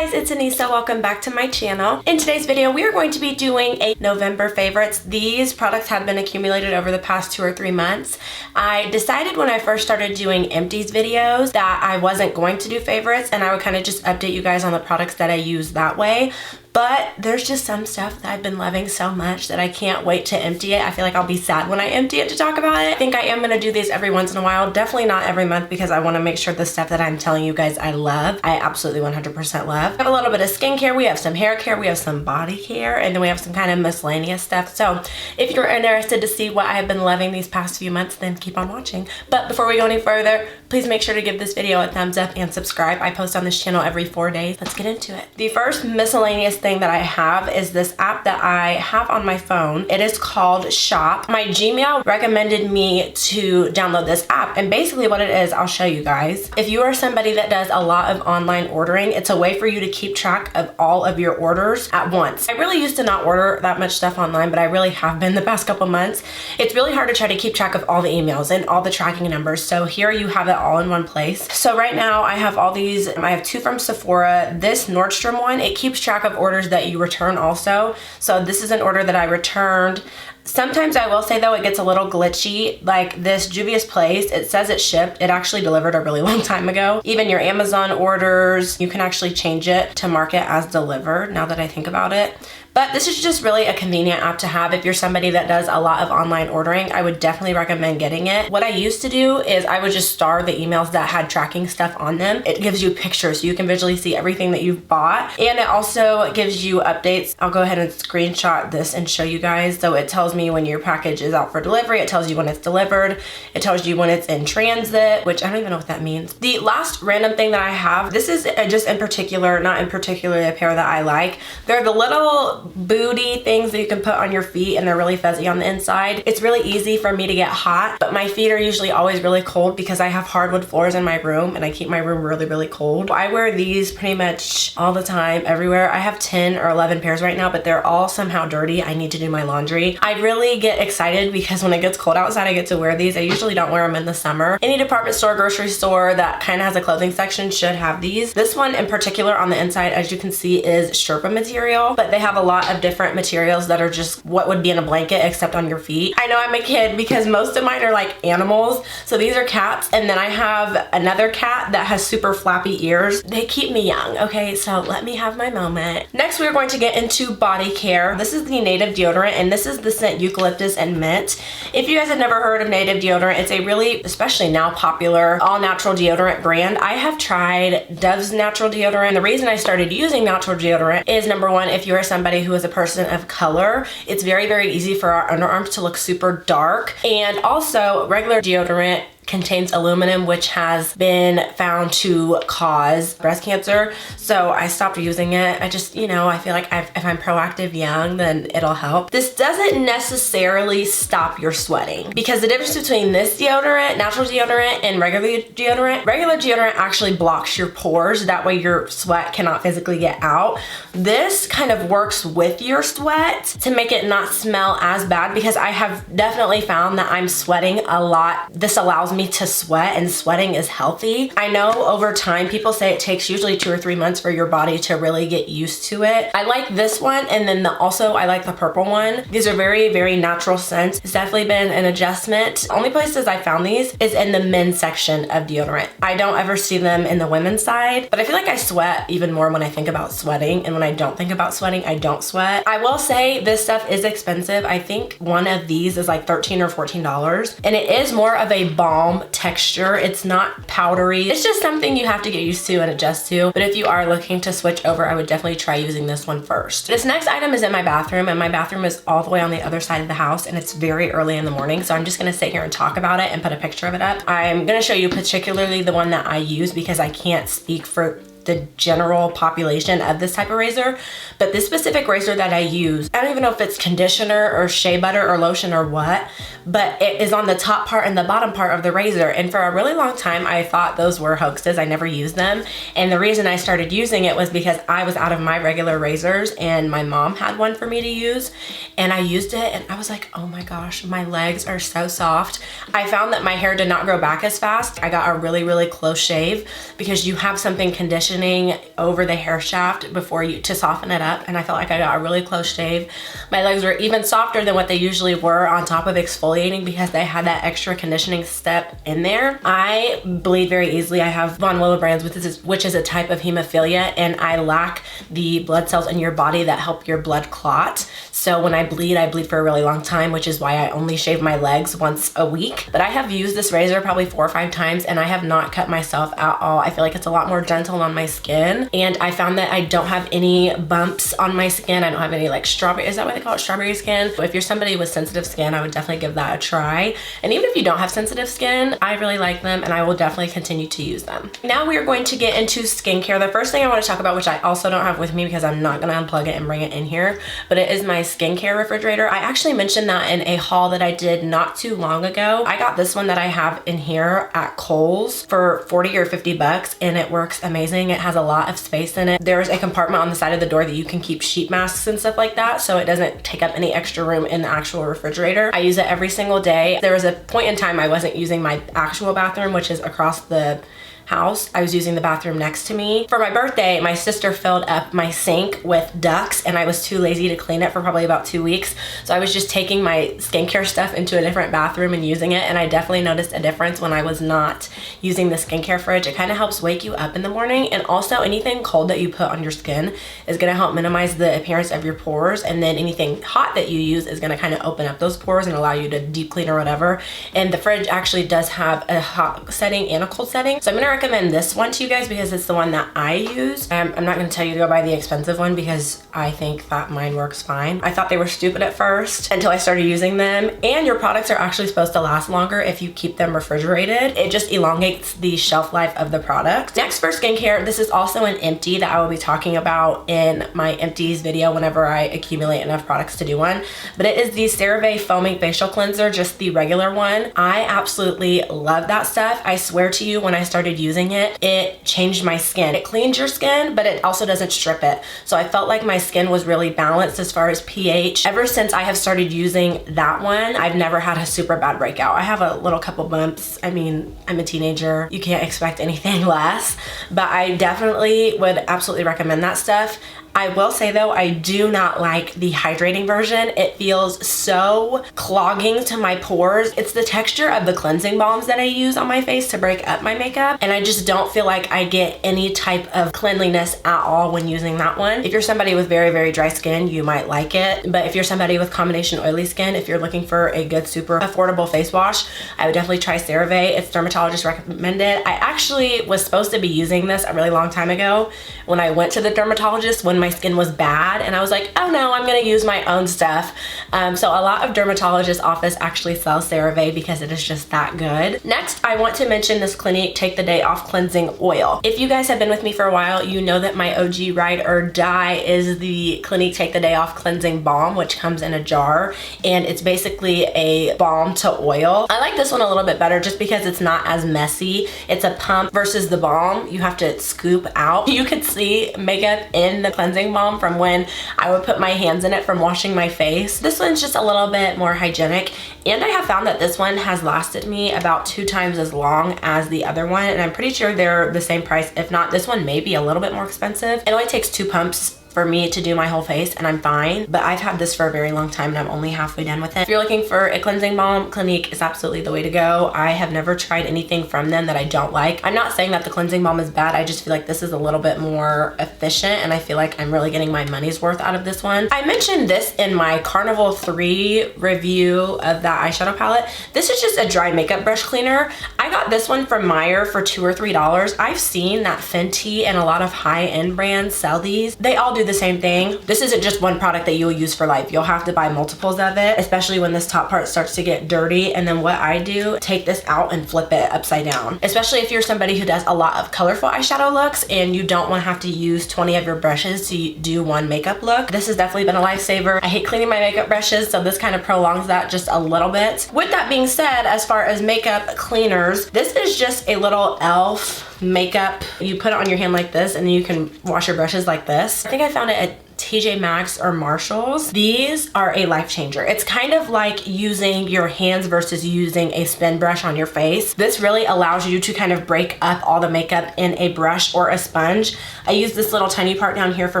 guys, it's Anissa. Welcome back to my channel. In today's video, we are going to be doing a November favorites. These products have been accumulated over the past 2 or 3 months. I decided when I first started doing empties videos that I wasn't going to do favorites and I would kind of just update you guys on the products that I use that way. But there's just some stuff that I've been loving so much that I can't wait to empty it. I feel like I'll be sad when I empty it to talk about it. I think I am going to do these every once in a while. Definitely not every month because I want to make sure the stuff that I'm telling you guys I love, I absolutely 100% love. We have a little bit of skincare, we have some hair care, we have some body care, and then we have some kind of miscellaneous stuff. So if you're interested to see what I've been loving these past few months, then keep on watching. But before we go any further, please make sure to give this video a thumbs up and subscribe. I post on this channel every 4 days. Let's get into it. The first miscellaneous thing that I have is this app that I have on my phone. It is called Shop. My Gmail recommended me to download this app, and basically what it is, I'll show you guys. If you are somebody that does a lot of online ordering, it's a way for you to keep track of all of your orders at once. I really used to not order that much stuff online, but I really have been the past couple months. It's really hard to try to keep track of all the emails and all the tracking numbers. So here you have it all in one place. So right now I have all these. I have 2 from Sephora. This Nordstrom one, it keeps track of orders that you return also. So this is an order that I returned. Sometimes I will say though, it gets a little glitchy. Like this Juvia's Place, it says it shipped. It actually delivered a really long time ago. Even your Amazon orders, you can actually change it to mark it as delivered now that I think about it. But this is just really a convenient app to have if you're somebody that does a lot of online ordering. I would definitely recommend getting it. What I used to do is I would just star the emails that had tracking stuff on them. It gives you pictures so you can visually see everything that you've bought. And it also gives you updates. I'll go ahead and screenshot this and show you guys. So it tells me when your package is out for delivery. It tells you when it's delivered. It tells you when it's in transit, which I don't even know what that means. The last random thing that I have, this is just in particular, not in particular a pair that I like. They're the little booty things that you can put on your feet, and they're really fuzzy on the inside. It's really easy for me to get hot, but my feet are usually always really cold because I have hardwood floors in my room and I keep my room really, really cold. I wear these pretty much all the time, everywhere. I have 10 or 11 pairs right now, but they're all somehow dirty. I need to do my laundry. I really get excited because when it gets cold outside, I get to wear these. I usually don't wear them in the summer. Any department store, grocery store that kind of has a clothing section should have these. This one in particular on the inside, as you can see, is Sherpa material, but they have a lot of different materials that are just what would be in a blanket except on your feet. I know I'm a kid because most of mine are like animals. So these are cats, and then I have another cat that has super flappy ears. They keep me young, okay? So let me have my moment. Next, we're going to get into body care. This is the Native deodorant, and this is the scent Eucalyptus and Mint. If you guys have never heard of Native deodorant, it's a really, especially now, popular all-natural deodorant brand. I have tried Dove's natural deodorant. The reason I started using natural deodorant is, number one, if you are somebody who is a person of color, it's very, very easy for our underarms to look super dark. And also, regular deodorant contains aluminum, which has been found to cause breast cancer. So I stopped using it. I just, you know, I feel like if I'm proactive young, then it'll help. This doesn't necessarily stop your sweating, because the difference between this deodorant, natural deodorant, and regular deodorant actually blocks your pores. That way your sweat cannot physically get out. This kind of works with your sweat to make it not smell as bad, because I have definitely found that I'm sweating a lot. This allows me to sweat, and sweating is healthy. I know over time people say it takes usually 2 or 3 months for your body to really get used to it. I like this one, and then also I like the purple one. These are very, very natural scents. It's definitely been an adjustment. The only places I found these is in the men's section of deodorant. I don't ever see them in the women's side, but I feel like I sweat even more when I think about sweating, and when I don't think about sweating, I don't sweat. I will say this stuff is expensive. I think one of these is like $13 or $14, and it is more of a balm texture. It's not powdery. It's just something you have to get used to and adjust to. But if you are looking to switch over, I would definitely try using this one first. This next item is in my bathroom, and my bathroom is all the way on the other side of the house, and it's very early in the morning. So I'm just gonna sit here and talk about it and put a picture of it up. I'm gonna show you particularly the one that I use because I can't speak for the general population of this type of razor, but this specific razor that I use, I don't even know if it's conditioner or shea butter or lotion or what, but it is on the top part and the bottom part of the razor. And for a really long time, I thought those were hoaxes. I never used them. And the reason I started using it was because I was out of my regular razors and my mom had one for me to use. And I used it and I was like, oh my gosh, my legs are so soft. I found that my hair did not grow back as fast. I got a really, really close shave because you have something conditioning conditioning over the hair shaft before you to soften it up, and I felt like I got a really close shave. My legs were even softer than what they usually were on top of exfoliating because they had that extra conditioning step in there. I bleed very easily. I have von Willebrand's, which is a type of hemophilia, and I lack the blood cells in your body that help your blood clot. So when I bleed for a really long time, which is why I only shave my legs once a week. But I have used this razor probably 4 or 5 times and I have not cut myself at all. I feel like it's a lot more gentle on my skin, and I found that I don't have any bumps on my skin. I don't have any like strawberry, is that what they call it? Strawberry skin? If you're somebody with sensitive skin, I would definitely give that a try. And even if you don't have sensitive skin, I really like them and I will definitely continue to use them. Now we are going to get into skincare. The first thing I want to talk about, which I also don't have with me because I'm not going to unplug it and bring it in here, but it is my skincare refrigerator. I actually mentioned that in a haul that I did not too long ago. I got this one that I have in here at Kohl's for 40 or 50 bucks and it works amazing. It has a lot of space in it. There's a compartment on the side of the door that you can keep sheet masks and stuff like that, so it doesn't take up any extra room in the actual refrigerator. I use it every single day. There was a point in time I wasn't using my actual bathroom, which is across the house. I was using the bathroom next to me. For my birthday, my sister filled up my sink with ducks and I was too lazy to clean it for probably about 2 weeks. So I was just taking my skincare stuff into a different bathroom and using it, and I definitely noticed a difference when I was not using the skincare fridge. It kind of helps wake you up in the morning, and also anything cold that you put on your skin is going to help minimize the appearance of your pores, and then anything hot that you use is going to kind of open up those pores and allow you to deep clean or whatever. And the fridge actually does have a hot setting and a cold setting, so I'm going to recommend this one to you guys because it's the one that I use. I'm not going to tell you to go buy the expensive one because I think that mine works fine. I thought they were stupid at first until I started using them, and your products are actually supposed to last longer if you keep them refrigerated. It just elongates the shelf life of the product. Next, for skincare, this is also an empty that I will be talking about in my empties video whenever I accumulate enough products to do one, but it is the CeraVe Foaming Facial Cleanser, just the regular one. I absolutely love that stuff. I swear to you, when I started using it, it changed my skin. It cleans your skin, but it also doesn't strip it. So I felt like my skin was really balanced as far as pH. Ever since I have started using that one, I've never had a super bad breakout. I have a little couple bumps. I mean, I'm a teenager. You can't expect anything less, but I definitely would absolutely recommend that stuff. I will say though, I do not like the hydrating version. It feels so clogging to my pores. It's the texture of the cleansing balms that I use on my face to break up my makeup, and I just don't feel like I get any type of cleanliness at all when using that one. If you're somebody with very, very dry skin, you might like it, but if you're somebody with combination oily skin, if you're looking for a good, super affordable face wash, I would definitely try CeraVe. It's dermatologist recommended. I actually was supposed to be using this a really long time ago when I went to the dermatologist when my skin was bad, and I was like, oh no, I'm gonna use my own stuff. So a lot of dermatologist office actually sells CeraVe because it is just that good. Next, I want to mention this Clinique Take the Day Off Cleansing Oil. If you guys have been with me for a while, you know that my OG ride or die is the Clinique Take the Day Off Cleansing Balm, which comes in a jar, and it's basically a balm to oil. I like this one a little bit better just because it's not as messy. It's a pump versus the balm. You have to scoop out. You could see makeup in the cleansing balm from when I would put my hands in it from washing my face. This one's just a little bit more hygienic, and I have found that this one has lasted me about 2 times as long as the other one, and I'm pretty sure they're the same price. If not, this one may be a little bit more expensive. It only takes 2 pumps for me to do my whole face and I'm fine, but I've had this for a very long time and I'm only halfway done with it. If you're looking for a cleansing balm, Clinique is absolutely the way to go. I have never tried anything from them that I don't like. I'm not saying that the cleansing balm is bad, I just feel like this is a little bit more efficient and I feel like I'm really getting my money's worth out of this one. I mentioned this in my Carnival 3 review of that eyeshadow palette. This is just a dry makeup brush cleaner. I got this one from Meijer for $2 or $3. I've seen that Fenty and a lot of high-end brands sell these. They all do the same thing. This isn't just one product that you'll use for life. You'll have to buy multiples of it, especially when this top part starts to get dirty. And then what I do, take this out and flip it upside down. Especially if you're somebody who does a lot of colorful eyeshadow looks and you don't want to have to use 20 of your brushes to do one makeup look. This has definitely been a lifesaver. I hate cleaning my makeup brushes, so this kind of prolongs that just a little bit. With that being said, as far as makeup cleaners, this is just a little e.l.f. makeup. You put it on your hand like this and then you can wash your brushes like this. I think I found it at TJ Maxx or Marshalls. These are a life changer. It's kind of like using your hands versus using a spin brush on your face. This really allows you to kind of break up all the makeup in a brush or a sponge. I use this little tiny part down here for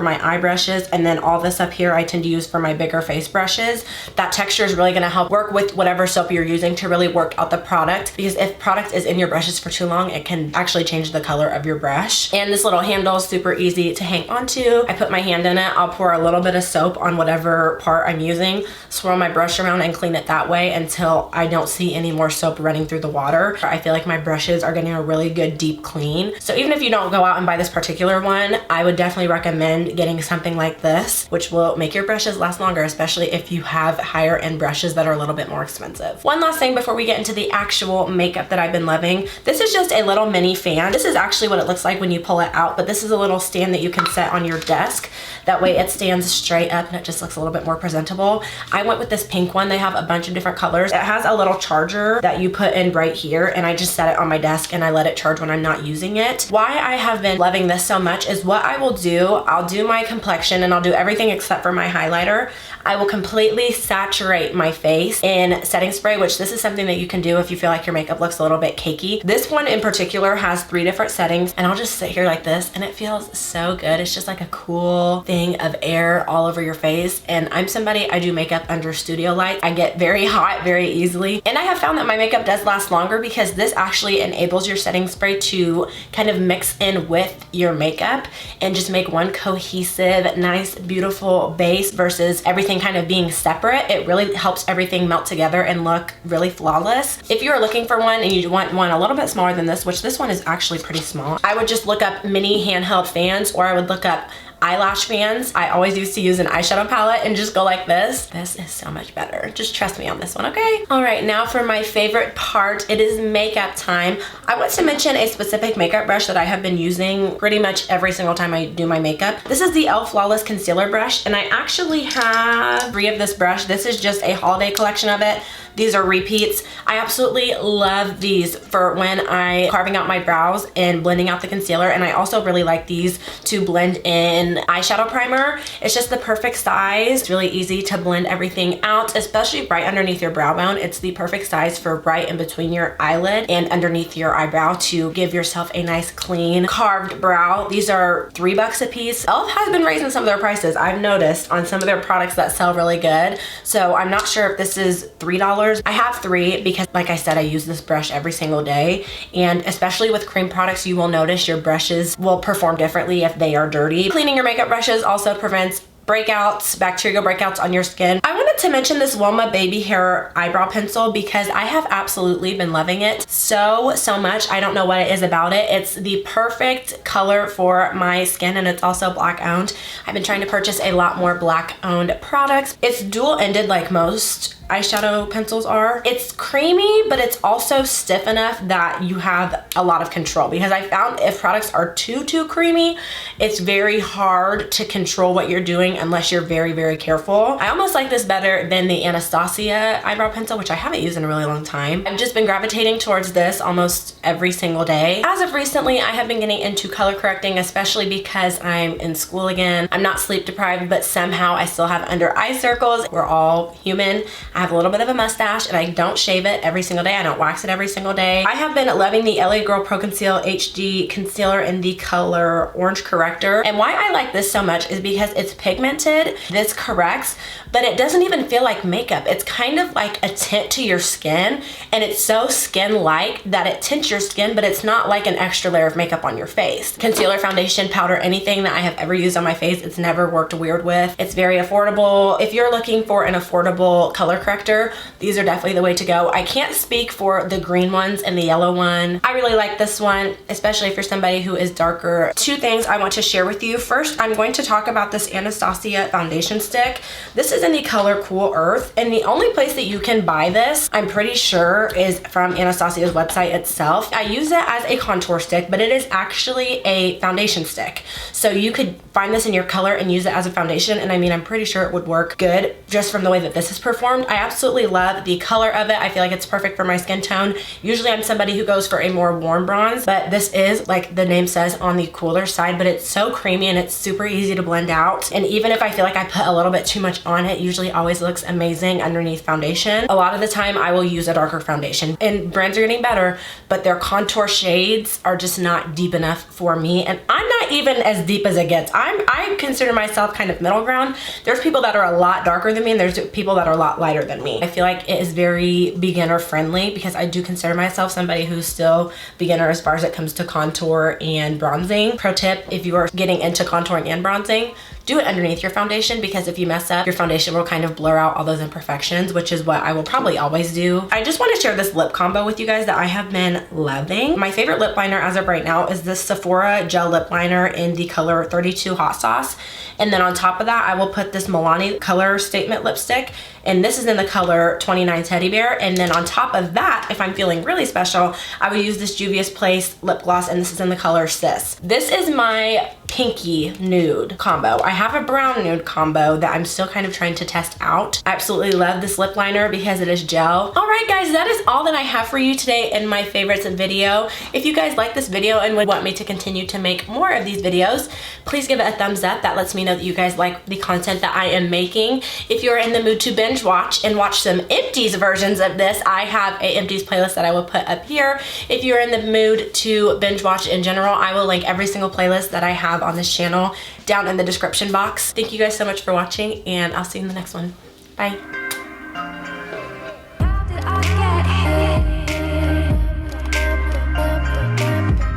my eye brushes, and then all this up here I tend to use for my bigger face brushes. That texture is really gonna help work with whatever soap you're using to really work out the product, because if product is in your brushes for too long, it can actually change the color of your brush. And this little handle is super easy to hang onto. I put my hand in it, I'll pour a little bit of soap on whatever part I'm using, swirl my brush around and clean it that way until I don't see any more soap running through the water. I feel like my brushes are getting a really good deep clean. So even if you don't go out and buy this particular one, I would definitely recommend getting something like this, which will make your brushes last longer, especially if you have higher end brushes that are a little bit more expensive. One last thing before we get into the actual makeup that I've been loving. This is just a little mini fan. This is actually what it looks like when you pull it out, but this is a little stand that you can set on your desk. That way it stands straight up and it just looks a little bit more presentable. I went with this pink one. They have a bunch of different colors. It has a little charger that you put in right here, and I just set it on my desk and I let it charge when I'm not using it. Why I have been loving this so much is what I will do, I'll do my complexion and I'll do everything except for my highlighter. I will completely saturate my face in setting spray, which this is something that you can do if you feel like your makeup looks a little bit cakey. This one in particular has 3 different settings, and I'll just sit here like this and it feels so good. It's just like a cool thing of air all over your face. And I'm somebody, I do makeup under studio lights. I get very hot very easily, and I have found that my makeup does last longer because this actually enables your setting spray to kind of mix in with your makeup and just make one cohesive, nice, beautiful base versus everything kind of being separate. It really helps everything melt together and look really flawless. If you're looking for one and you want one a little bit smaller than this, which this one is actually pretty small, I would just look up mini handheld fans, or I would look up eyelash fans. I always used to use an eyeshadow palette and just go like this. This is so much better. Just trust me on this one, okay? All right, now for my favorite part, it is makeup time. I want to mention a specific makeup brush that I have been using pretty much every single time I do my makeup. This is the e.l.f. Flawless Concealer Brush, and I actually have 3 of this brush. This is just a holiday collection of it. These are repeats. I absolutely love these for when I'm carving out my brows and blending out the concealer, and I also really like these to blend in eyeshadow primer. It's just the perfect size. It's really easy to blend everything out, especially right underneath your brow bone. It's the perfect size for right in between your eyelid and underneath your eyebrow to give yourself a nice clean carved brow. These are $3 a piece. e.l.f. has been raising some of their prices. I've noticed on some of their products that sell really good. So I'm not sure if this is $3. I have 3 because, like I said, I use this brush every single day, and especially with cream products, you will notice your brushes will perform differently if they are dirty. Cleaning your makeup brushes also prevents breakouts, bacterial breakouts on your skin. I wanted to mention this Wilma baby hair eyebrow pencil because I have absolutely been loving it so much. I don't know what it is about it. It's the perfect color for my skin, and it's also black owned. I've been trying to purchase a lot more black owned products. It's dual ended like most eyeshadow pencils are. It's creamy, but it's also stiff enough that you have a lot of control, because I found if products are too creamy, it's very hard to control what you're doing unless you're very careful. I almost like this better than the Anastasia eyebrow pencil, which I haven't used in a really long time. I've just been gravitating towards this almost every single day. As of recently, I have been getting into color correcting, especially because I'm in school again. I'm not sleep deprived, but somehow I still have under eye circles. We're all human. I have a little bit of a mustache and I don't shave it every single day. I don't wax it every single day. I have been loving the LA Girl Pro Conceal HD Concealer in the color Orange Corrector. And why I like this so much is because it's pigmented. This corrects, but it doesn't even feel like makeup. It's kind of like a tint to your skin, and it's so skin-like that it tints your skin, but it's not like an extra layer of makeup on your face. Concealer, foundation, powder, anything that I have ever used on my face, it's never worked weird with. It's very affordable. If you're looking for an affordable color corrector, these are definitely the way to go. I can't speak for the green ones and the yellow one. I really like this one, especially if you're somebody who is darker. 2 things I want to share with you. First, I'm going to talk about this Anastasia foundation stick. This is in the color Cool Earth, and the only place that you can buy this, I'm pretty sure, is from Anastasia's website itself. I use it as a contour stick, but it is actually a foundation stick. So you could find this in your color and use it as a foundation, and I mean, I'm pretty sure it would work good just from the way that this is performed. I absolutely love the color of it. I feel like it's perfect for my skin tone. Usually I'm somebody who goes for a more warm bronze, but this is, like the name says, on the cooler side, but it's so creamy and it's super easy to blend out. And even if I feel like I put a little bit too much on it, usually always looks amazing underneath foundation. A lot of the time I will use a darker foundation, and brands are getting better, but their contour shades are just not deep enough for me, and I'm not even as deep as it gets. I consider myself kind of middle ground. There's people that are a lot darker than me, and there's people that are a lot lighter than me. I feel like it is very beginner friendly because I do consider myself somebody who's still beginner as far as it comes to contour and bronzing. Pro tip, if you are getting into contouring and bronzing, do it underneath your foundation, because if you mess up, your foundation will kind of blur out all those imperfections, which is what I will probably always do. I just want to share this lip combo with you guys that I have been loving. My favorite lip liner as of right now is this Sephora gel lip liner in the color 32 Hot Sauce. And then on top of that, I will put this Milani color statement lipstick, and this is in the color 29 Teddy Bear. And then on top of that, if I'm feeling really special, I will use this Juvia's Place lip gloss, and this is in the color Sis. This is my pinky nude combo. I have a brown nude combo that I'm still kind of trying to test out. I absolutely love this lip liner because it is gel. All right, guys, that is all that I have for you today in my favorites video. If you guys like this video and would want me to continue to make more of these videos, please give it a thumbs up. That lets me know that you guys like the content that I am making. If you're in the mood to binge watch and watch some empties versions of this, I have a empties playlist that I will put up here. If you're in the mood to binge watch in general, I will link every single playlist that I have on this channel down in the description box. Thank you guys so much for watching, and I'll see you in the next one. Bye.